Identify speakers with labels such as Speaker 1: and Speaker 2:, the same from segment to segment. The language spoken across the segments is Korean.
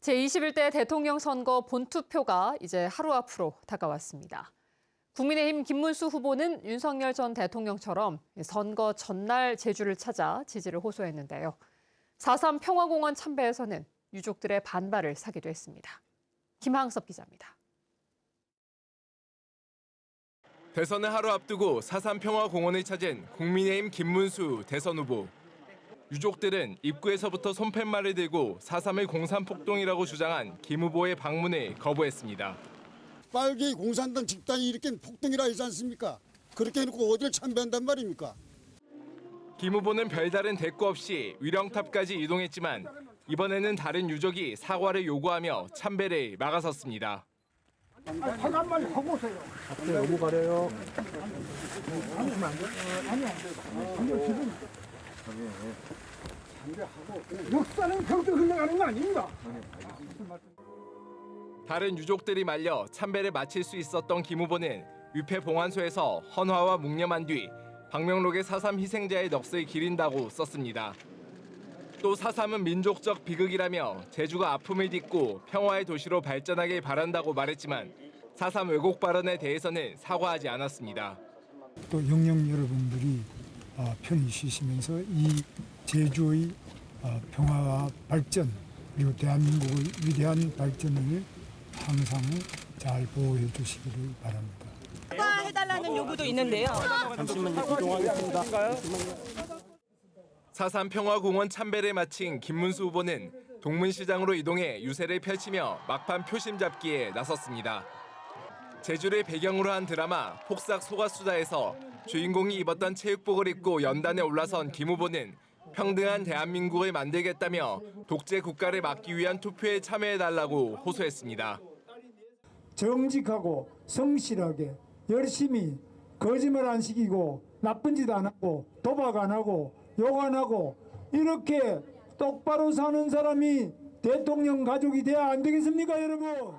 Speaker 1: 제21대 대통령 선거 본투표가 이제 하루 앞으로 다가왔습니다. 국민의힘 김문수 후보는 윤석열 전 대통령처럼 선거 전날 제주를 찾아 지지를 호소했는데요. 4.3 평화공원 참배에서는 유족들의 반발을 사기도 했습니다. 김항섭 기자입니다.
Speaker 2: 대선을 하루 앞두고 4.3 평화공원을 찾은 국민의힘 김문수 대선 후보. 유족들은 입구에서부터 손팻말을 들고 4.3을 공산폭동이라고 주장한 김 후보의 방문을 거부했습니다.
Speaker 3: 빨갱이 공산당 집단이 이렇게 폭동이라 하지 않습니까? 그렇게 해놓고 어딜 참배한단 말입니까?
Speaker 2: 김 후보는 별다른 대꾸 없이 위령탑까지 이동했지만 이번에는 다른 유족이 사과를 요구하며 참배를 막아섰습니다.
Speaker 4: 한 한마디 하고 오세요.
Speaker 5: 앞에 너무 가려요.
Speaker 4: 역사는 평생 흘러가는 거 아닙니다.
Speaker 2: 다른 유족들이 말려 참배를 마칠 수 있었던 김 후보는 위패 봉안소에서 헌화와 묵념한 뒤 방명록에 4.3 희생자의 넋을 기린다고 썼습니다. 또 4.3은 민족적 비극이라며 제주가 아픔을 딛고 평화의 도시로 발전하길 바란다고 말했지만 4.3 왜곡 발언에 대해서는 사과하지 않았습니다.
Speaker 6: 또 영령 여러분들이 편히 쉬시면서 이 제주의 평화와 발전 그리고 대한민국의 위대한 발전을 항상 잘 보호해 주시기를 바랍니다.
Speaker 7: 사과해달라는 요구도 있는데요.
Speaker 5: 잠시만요. 이동하겠습니다.
Speaker 2: 4.3 평화공원 참배를 마친 김문수 후보는 동문시장으로 이동해 유세를 펼치며 막판 표심 잡기에 나섰습니다. 제주를 배경으로 한 드라마 폭삭 소가수다에서 주인공이 입었던 체육복을 입고 연단에 올라선 김 후보는 평등한 대한민국을 만들겠다며 독재 국가를 막기 위한 투표에 참여해달라고 호소했습니다.
Speaker 6: 정직하고 성실하게 열심히 거짓말 안 시키고 나쁜 짓 안 하고 도박 안 하고 욕 안 하고 이렇게 똑바로 사는 사람이 대통령 가족이 돼야 안 되겠습니까, 여러분?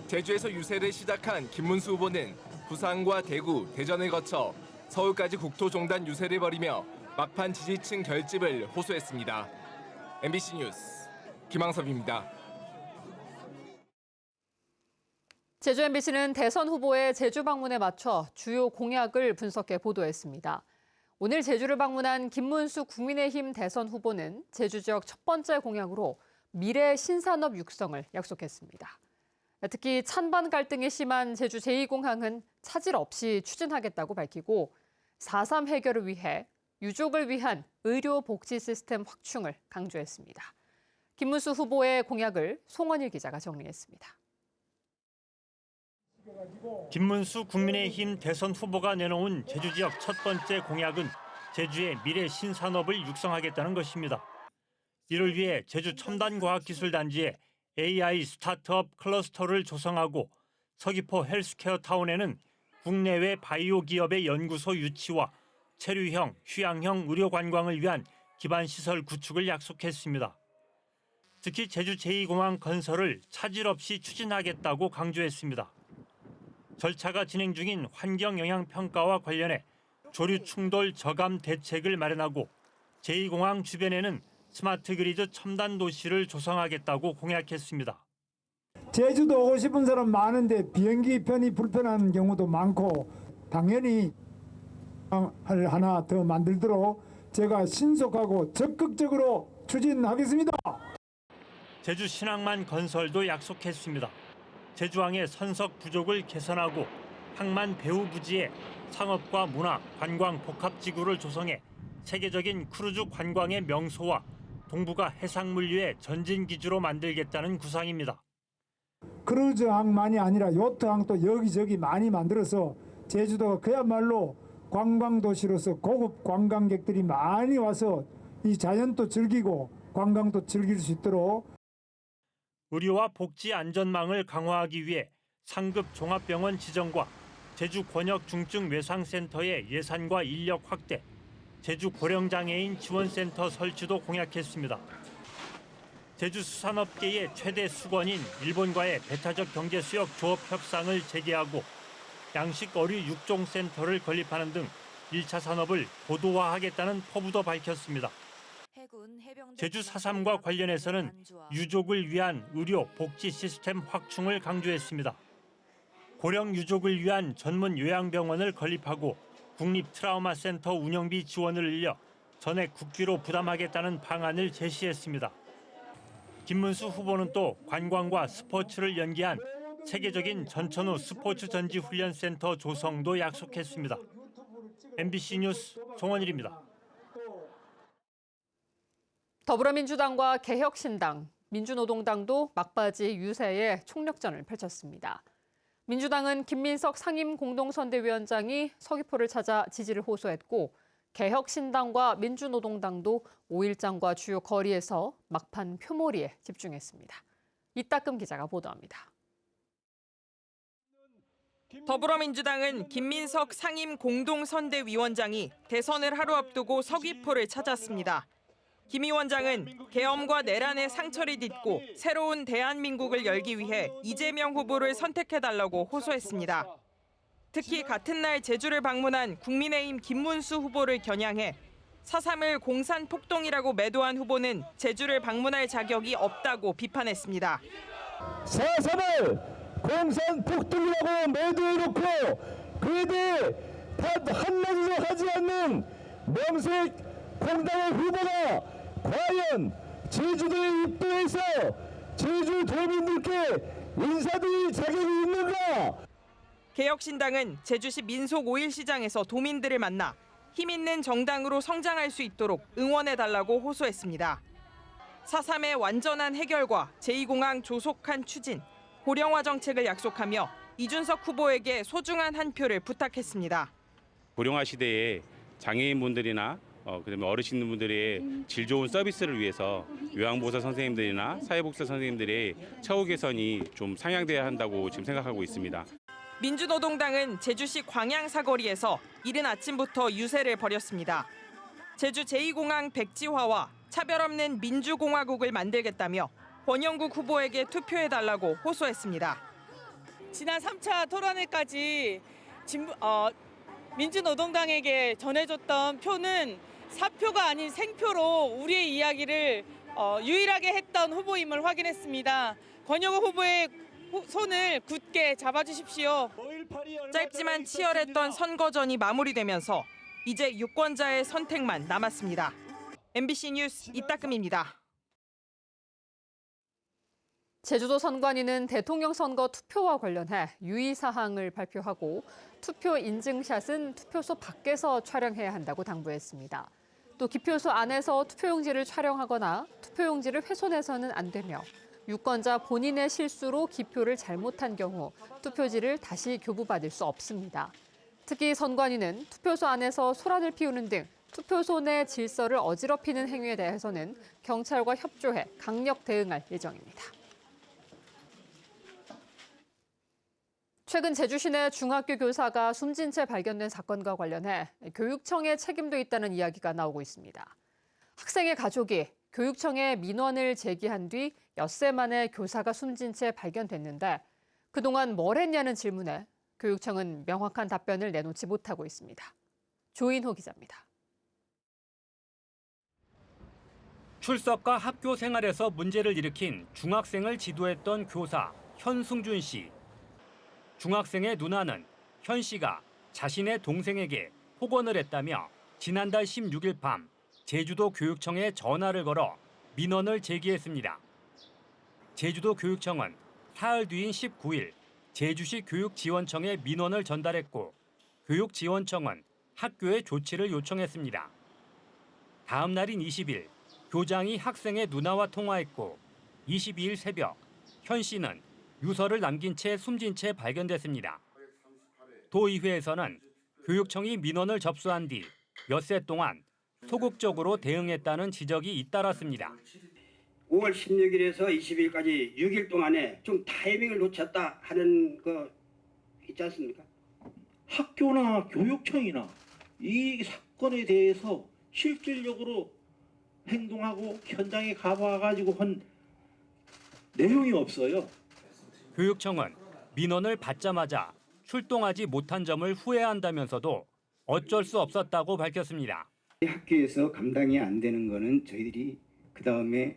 Speaker 2: 제주에서 유세를 시작한 김문수 후보는 부산과 대구, 대전을 거쳐 서울까지 국토종단 유세를 벌이며 막판 지지층 결집을 호소했습니다. MBC 뉴스 김항섭입니다.
Speaker 1: 제주 MBC는 대선 후보의 제주 방문에 맞춰 주요 공약을 분석해 보도했습니다. 오늘 제주를 방문한 김문수 국민의힘 대선 후보는 제주 지역 첫 번째 공약으로 미래 신산업 육성을 약속했습니다. 특히 찬반 갈등이 심한 제주 제2공항은 차질 없이 추진하겠다고 밝히고 4.3 해결을 위해 유족을 위한 의료 복지 시스템 확충을 강조했습니다. 김문수 후보의 공약을 송원일 기자가 정리했습니다.
Speaker 8: 김문수 국민의힘 대선 후보가 내놓은 제주 지역 첫 번째 공약은 제주의 미래 신산업을 육성하겠다는 것입니다. 이를 위해 제주 첨단과학기술단지에 AI 스타트업 클러스터를 조성하고 서귀포 헬스케어 타운에는 국내외 바이오 기업의 연구소 유치와 체류형, 휴양형 의료 관광을 위한 기반 시설 구축을 약속했습니다. 특히 제주 제2공항 건설을 차질 없이 추진하겠다고 강조했습니다. 절차가 진행 중인 환경 영향 평가와 관련해 조류 충돌 저감 대책을 마련하고 제2공항 주변에는 스마트 그리드 첨단 도시를 조성하겠다고 공약했습니다.
Speaker 6: 제주도 오고 싶은 사람 많은데 비행기 편이 불편한 경우도 많고 당연히 하나 더 만들도록 제가 신속하고 적극적으로 추진하겠습니다.
Speaker 8: 제주 신항만 건설도 약속했습니다. 제주항의 선석 부족을 개선하고 항만 배후 부지에 상업과 문화, 관광 복합지구를 조성해 세계적인 크루즈 관광의 명소와 동북아 해상물류의 전진기지로 만들겠다는 구상입니다.
Speaker 6: 크루즈항만이 아니라 요트항도 여기저기 많이 만들어서 제주도가 그야말로 관광도시로서 고급 관광객들이 많이 와서 이 자연도 즐기고 관광도 즐길 수 있도록
Speaker 8: 의료와 복지 안전망을 강화하기 위해 상급 종합병원 지정과 제주 권역중증 외상센터의 예산과 인력 확대, 제주 고령장애인 지원센터 설치도 공약했습니다. 제주 수산업계의 최대 수건인 일본과의 배타적 경제수역 조업 협상을 재개하고 양식 어류 육종센터를 건립하는 등 1차 산업을 고도화하겠다는 포부도 밝혔습니다. 제주 4.3과 관련해서는 유족을 위한 의료 복지 시스템 확충을 강조했습니다. 고령 유족을 위한 전문 요양병원을 건립하고 국립 트라우마 센터 운영비 지원을 늘려 전액 국비로 부담하겠다는 방안을 제시했습니다. 김문수 후보는 또 관광과 스포츠를 연계한 세계적인 전천후 스포츠 전지 훈련센터 조성도 약속했습니다. MBC 뉴스 송원일입니다.
Speaker 1: 더불어민주당과 개혁신당, 민주노동당도 막바지 유세에 총력전을 펼쳤습니다. 민주당은 김민석 상임공동선대위원장이 서귀포를 찾아 지지를 호소했고 개혁신당과 민주노동당도 5일장과 주요 거리에서 막판 표몰이에 집중했습니다. 이따금 기자가 보도합니다.
Speaker 7: 더불어민주당은 김민석 상임공동선대위원장이 대선을 하루 앞두고 서귀포를 찾았습니다. 김 위원장은 계엄과 내란의 상처를 딛고 새로운 대한민국을 열기 위해 이재명 후보를 선택해달라고 호소했습니다. 특히 같은 날 제주를 방문한 국민의힘 김문수 후보를 겨냥해 4.3을 공산폭동이라고 매도한 후보는 제주를 방문할 자격이 없다고 비판했습니다.
Speaker 5: 4.3을 공산폭동이라고 매도해놓고 그에 대해 단 한마디도 하지 않는 명색 공당의 후보가 과연 제주도에 입도해서 제주 도민들께 인사드릴 자격이 있는가?
Speaker 7: 개혁신당은 제주시 민속 5.1시장에서 도민들을 만나 힘 있는 정당으로 성장할 수 있도록 응원해달라고 호소했습니다. 4.3의 완전한 해결과 제2공항 조속한 추진, 고령화 정책을 약속하며 이준석 후보에게 소중한 한 표를 부탁했습니다.
Speaker 9: 고령화 시대에 장애인분들이나 그다음에 어르신분들의 질 좋은 서비스를 위해서 요양보호사 선생님들이나 사회복지사 선생님들의 처우 개선이 좀 상향돼야 한다고 지금 생각하고 있습니다.
Speaker 7: 민주노동당은 제주시 광양 사거리에서 이른 아침부터 유세를 벌였습니다. 제주 제2공항 백지화와 차별 없는 민주공화국을 만들겠다며 권영국 후보에게 투표해달라고 호소했습니다.
Speaker 10: 지난 3차 토론회까지 민주노동당에게 전해줬던 표는 사표가 아닌 생표로 우리의 이야기를 유일하게 했던 후보임을 확인했습니다. 권영국 후보의 손을 굳게 잡아주십시오.
Speaker 7: 짧지만 치열했던 선거전이 마무리되면서 이제 유권자의 선택만 남았습니다. MBC 뉴스 이따금입니다.
Speaker 1: 제주도 선관위는 대통령 선거 투표와 관련해 유의사항을 발표하고 투표 인증샷은 투표소 밖에서 촬영해야 한다고 당부했습니다. 또 기표소 안에서 투표용지를 촬영하거나 투표용지를 훼손해서는 안 되며 유권자 본인의 실수로 기표를 잘못한 경우 투표지를 다시 교부받을 수 없습니다. 특히 선관위는 투표소 안에서 소란을 피우는 등 투표소 내 질서를 어지럽히는 행위에 대해서는 경찰과 협조해 강력 대응할 예정입니다. 최근 제주 시내 중학교 교사가 숨진 채 발견된 사건과 관련해 교육청의 책임도 있다는 이야기가 나오고 있습니다. 학생의 가족이 교육청에 민원을 제기한 뒤 엿새 만에 교사가 숨진 채 발견됐는데 그동안 뭘 했냐는 질문에 교육청은 명확한 답변을 내놓지 못하고 있습니다. 조인호 기자입니다.
Speaker 11: 출석과 학교 생활에서 문제를 일으킨 중학생을 지도했던 교사 현승준 씨. 중학생의 누나는 현 씨가 자신의 동생에게 폭언을 했다며 지난달 16일 밤 제주도 교육청에 전화를 걸어 민원을 제기했습니다. 제주도 교육청은 사흘 뒤인 19일 제주시 교육지원청에 민원을 전달했고 교육지원청은 학교에 조치를 요청했습니다. 다음 날인 20일 교장이 학생의 누나와 통화했고 22일 새벽 현 씨는 유서를 남긴 채 숨진 채 발견됐습니다. 도의회에서는 교육청이 민원을 접수한 뒤 엿새 동안 소극적으로 대응했다는 지적이 잇따랐습니다.
Speaker 12: 5월 16일에서 20일까지 6일 동안에 좀 타이밍을 놓쳤다 하는 거 있지 않습니까?
Speaker 13: 학교나 교육청이나 이 사건에 대해서 실질적으로 행동하고 현장에 가봐가지고 한 내용이 없어요.
Speaker 11: 교육청은 민원을 받자마자 출동하지 못한 점을 후회한다면서도 어쩔 수 없었다고 밝혔습니다.
Speaker 12: 학교에서 감당이 안 되는 거는 저희들이 그 다음에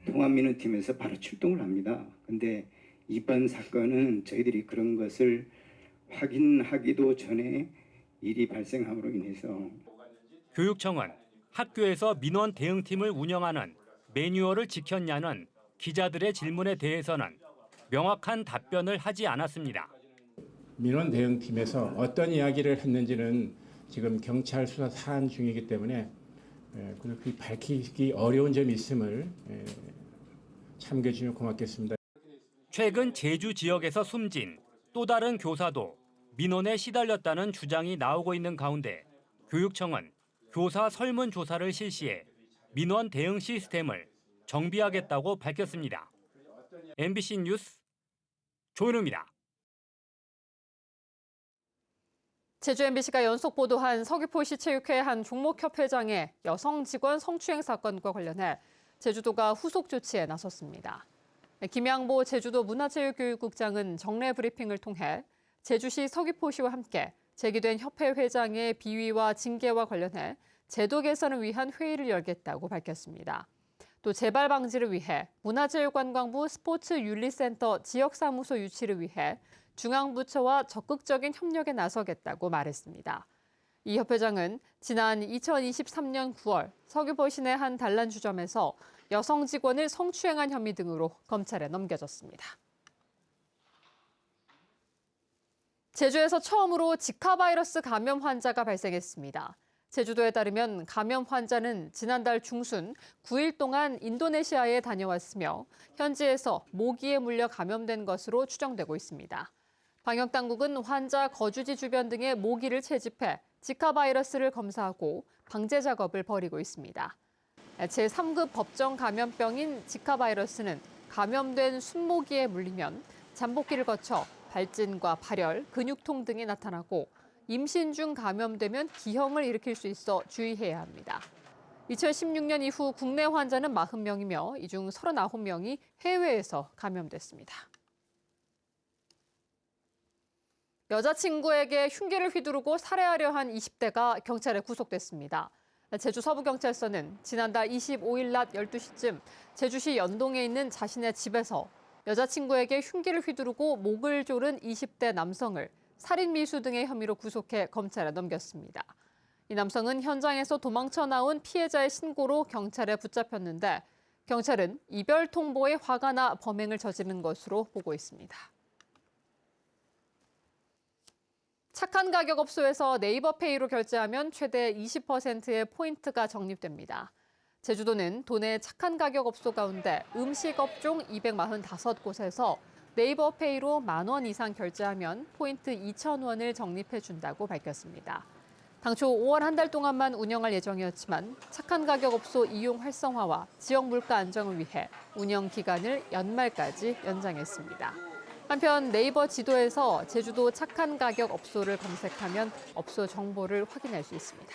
Speaker 12: 통합민원팀에서 바로 출동을 합니다. 근데 이번 사건은 저희들이 그런 것을 확인하기도 전에 일이 발생함으로 인해서
Speaker 11: 교육청은 학교에서 민원 대응팀을 운영하는 매뉴얼을 지켰냐는 기자들의 질문에 대해서는 명확한 답변을 하지 않았습니다.
Speaker 14: 민원 대응팀에서 어떤 이야기를 했는지는 지금 경찰 수사 사안 중이기 때문에 그렇게 밝히기 어려운 점이 있음을 참고해 주시면 고맙겠습니다.
Speaker 11: 최근 제주 지역에서 숨진 또 다른 교사도 민원에 시달렸다는 주장이 나오고 있는 가운데 교육청은 교사 설문조사를 실시해 민원 대응 시스템을 정비하겠다고 밝혔습니다. MBC 뉴스 조은우입니다.
Speaker 1: 제주 MBC가 연속 보도한 서귀포시 체육회 한 종목협회장의 여성 직원 성추행 사건과 관련해 제주도가 후속 조치에 나섰습니다. 김양보 제주도 문화체육교육국장은 정례 브리핑을 통해 제주시 서귀포시와 함께 제기된 협회 회장의 비위와 징계와 관련해 제도 개선을 위한 회의를 열겠다고 밝혔습니다. 또 재발 방지를 위해 문화체육관광부 스포츠윤리센터 지역사무소 유치를 위해 중앙부처와 적극적인 협력에 나서겠다고 말했습니다. 이 협회장은 지난 2023년 9월 서귀포 시내 한 단란주점에서 여성 직원을 성추행한 혐의 등으로 검찰에 넘겨졌습니다. 제주에서 처음으로 지카 바이러스 감염 환자가 발생했습니다. 제주도에 따르면 감염 환자는 지난달 중순 9일 동안 인도네시아에 다녀왔으며 현지에서 모기에 물려 감염된 것으로 추정되고 있습니다. 방역당국은 환자 거주지 주변 등의 모기를 채집해 지카 바이러스를 검사하고 방제 작업을 벌이고 있습니다. 제3급 법정 감염병인 지카 바이러스는 감염된 순모기에 물리면 잠복기를 거쳐 발진과 발열, 근육통 등이 나타나고 임신 중 감염되면 기형을 일으킬 수 있어 주의해야 합니다. 2016년 이후 국내 환자는 40명이며 이 중 39명이 해외에서 감염됐습니다. 여자친구에게 흉기를 휘두르고 살해하려 한 20대가 경찰에 구속됐습니다. 제주 서부경찰서는 지난달 25일 낮 12시쯤 제주시 연동에 있는 자신의 집에서 여자친구에게 흉기를 휘두르고 목을 조른 20대 남성을 살인 미수 등의 혐의로 구속해 검찰에 넘겼습니다. 이 남성은 현장에서 도망쳐 나온 피해자의 신고로 경찰에 붙잡혔는데 경찰은 이별 통보에 화가 나 범행을 저지른 것으로 보고 있습니다. 착한 가격 업소에서 네이버페이로 결제하면 최대 20%의 포인트가 적립됩니다. 제주도는 도내 착한 가격 업소 가운데 음식업종 245곳에서 네이버페이로 10,000원 이상 결제하면 포인트 2,000원을 적립해준다고 밝혔습니다. 당초 5월 한 달 동안만 운영할 예정이었지만 착한 가격 업소 이용 활성화와 지역 물가 안정을 위해 운영 기간을 연말까지 연장했습니다. 한편 네이버 지도에서 제주도 착한 가격 업소를 검색하면 업소 정보를 확인할 수 있습니다.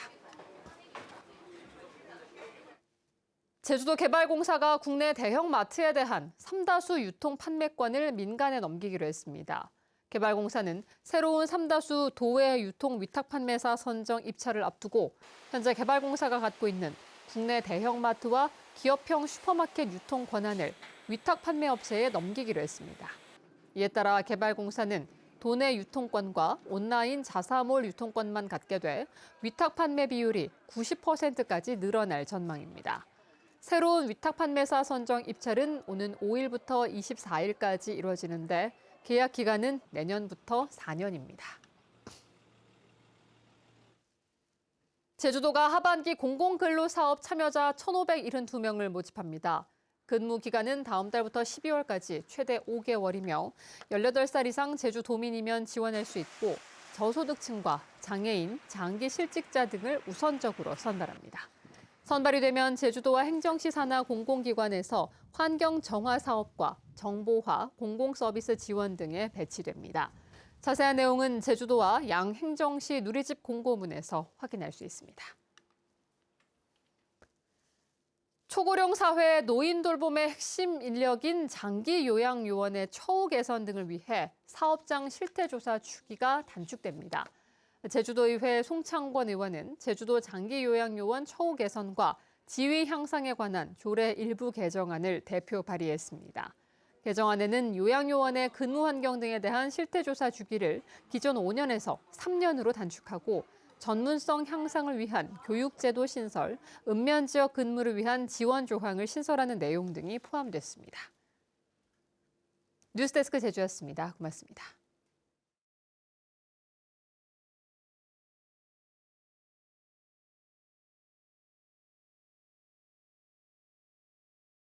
Speaker 1: 제주도 개발공사가 국내 대형 마트에 대한 삼다수 유통 판매권을 민간에 넘기기로 했습니다. 개발공사는 새로운 삼다수 도외 유통 위탁 판매사 선정 입찰을 앞두고 현재 개발공사가 갖고 있는 국내 대형마트와 기업형 슈퍼마켓 유통 권한을 위탁 판매 업체에 넘기기로 했습니다. 이에 따라 개발공사는 도내 유통권과 온라인 자사몰 유통권만 갖게 돼 위탁 판매 비율이 90%까지 늘어날 전망입니다. 새로운 위탁 판매사 선정 입찰은 오는 5일부터 24일까지 이루어지는데 계약 기간은 내년부터 4년입니다. 제주도가 하반기 공공근로사업 참여자 1,572명을 모집합니다. 근무 기간은 다음 달부터 12월까지 최대 5개월이며 18살 이상 제주도민이면 지원할 수 있고 저소득층과 장애인, 장기 실직자 등을 우선적으로 선발합니다. 선발이 되면 제주도와 행정시 산하 공공기관에서 환경 정화 사업과 정보화, 공공서비스 지원 등에 배치됩니다. 자세한 내용은 제주도와 양 행정시 누리집 공고문에서 확인할 수 있습니다. 초고령 사회 노인 돌봄의 핵심 인력인 장기 요양 요원의 처우 개선 등을 위해 사업장 실태 조사 주기가 단축됩니다. 제주도의회 송창권 의원은 제주도 장기 요양 요원 처우 개선과 지위 향상에 관한 조례 일부 개정안을 대표 발의했습니다. 개정안에는 요양요원의 근무 환경 등에 대한 실태조사 주기를 기존 5년에서 3년으로 단축하고 전문성 향상을 위한 교육제도 신설, 읍면지역 근무를 위한 지원 조항을 신설하는 내용 등이 포함됐습니다. 뉴스데스크 제주였습니다. 고맙습니다.